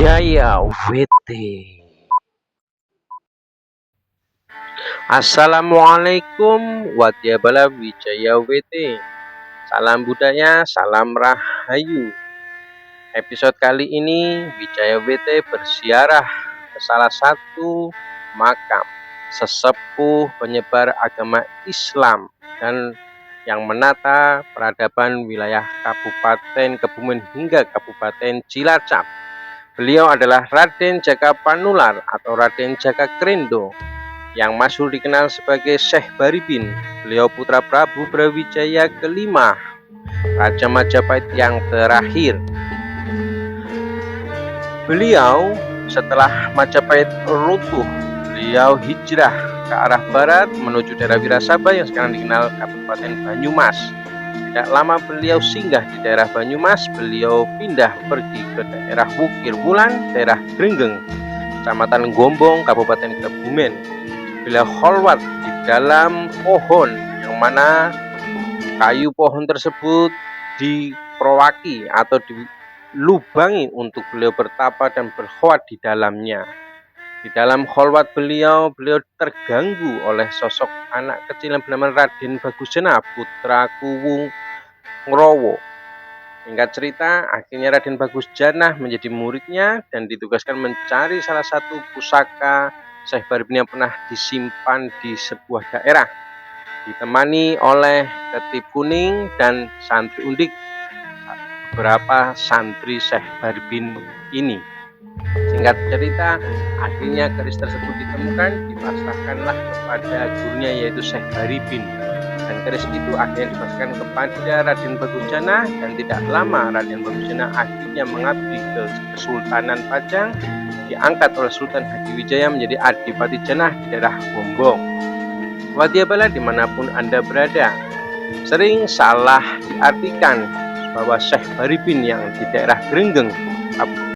Wijaya WT. Assalamualaikum Wadyabala Wijaya WT. Salam budaya, salam rahayu. Episode kali ini Wijaya WT berziarah ke salah satu makam sesepuh penyebar agama Islam dan yang menata peradaban wilayah Kabupaten Kebumen hingga Kabupaten Cilacap. Beliau adalah Raden Jaka Panular atau Raden Jaka Krendo yang masyhur dikenal sebagai Syekh Baribin. Beliau putra Prabu Brawijaya kelima, Raja Majapahit yang terakhir. Beliau setelah Majapahit runtuh, beliau hijrah ke arah barat menuju daerah Wirasaba yang sekarang dikenal Kabupaten Banyumas. Tidak lama beliau singgah di daerah Banyumas, beliau pindah pergi ke daerah Wukir Wulan, daerah Grenggeng, Kecamatan Gombong, Kabupaten Kebumen. Beliau kholwat di dalam pohon, yang mana kayu pohon tersebut diperwaki atau dilubangi untuk beliau bertapa dan berkholwat di dalamnya. Di dalam kholwat beliau terganggu oleh sosok anak kecil yang bernama Raden Bagusjana, putra Kuwung Ngrowo. Singkat cerita, akhirnya Raden Bagusjana menjadi muridnya dan ditugaskan mencari salah satu pusaka Syekh Baribin yang pernah disimpan di sebuah daerah, ditemani oleh Ketip Kuning dan santri undik beberapa santri Syekh Baribin ini. Singkat cerita, akhirnya keris tersebut ditemukan, dipasrahkanlah kepada gurunya yaitu Syekh Baribin. Dan keris itu akhirnya dipasrahkan kepada Raden Bagusjana, dan tidak lama Raden Bagusjana akhirnya mengabdi ke Kesultanan Pajang, diangkat oleh Sultan Hadiwijaya menjadi Adipati Janah di daerah Gombong. Wadyabala dimanapun Anda berada, sering salah diartikan bahwa Syekh Baribin yang di daerah Grenggeng,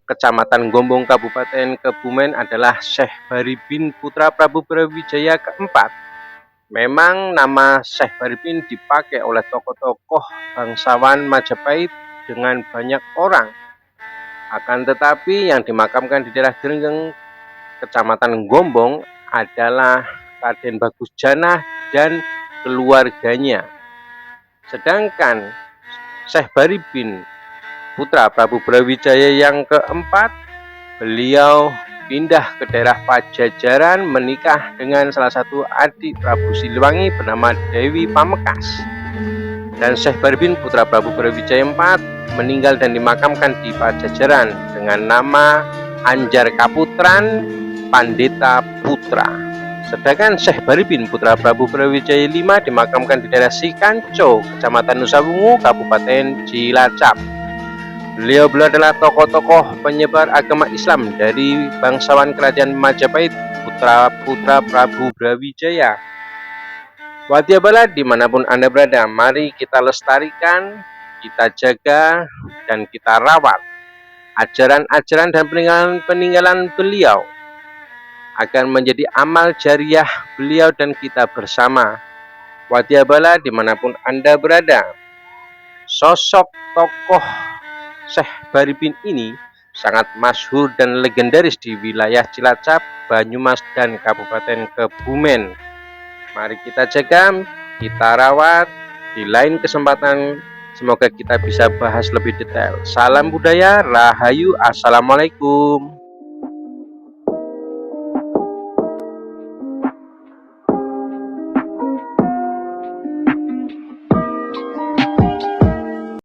Kecamatan Gombong, Kabupaten Kebumen adalah Syekh Baribin putra Prabu Brawijaya keempat. Memang nama Syekh Baribin dipakai oleh tokoh-tokoh bangsawan Majapahit dengan banyak orang. Akan tetapi yang dimakamkan di daerah Grenggeng, Kecamatan Gombong adalah Raden Bagusjana dan keluarganya. Sedangkan Syekh Baribin putra Prabu Brawijaya yang keempat, beliau pindah ke daerah Pajajaran, menikah dengan salah satu adik Prabu Siliwangi bernama Dewi Pamekas. Dan Syekh Baribin putra Prabu Brawijaya IV meninggal dan dimakamkan di Pajajaran dengan nama Anjar Kaputran Pandeta Putra. Sedangkan Syekh Baribin putra Prabu Brawijaya V dimakamkan di daerah Sikanco, Kecamatan Nusawungu, Kabupaten Cilacap. Beliau adalah tokoh-tokoh penyebar agama Islam dari bangsawan kerajaan Majapahit, putra-putra Prabu Brawijaya. Wadyabala dimanapun Anda berada, mari kita lestarikan, kita jaga, dan kita rawat ajaran-ajaran dan peninggalan beliau agar menjadi amal jariah beliau dan kita bersama. Wadyabala dimanapun Anda berada, sosok tokoh Syekh Baribin ini sangat masyhur dan legendaris di wilayah Cilacap, Banyumas, dan Kabupaten Kebumen. Mari kita jaga, kita rawat. Di lain kesempatan semoga kita bisa bahas lebih detail. Salam budaya, rahayu, assalamualaikum.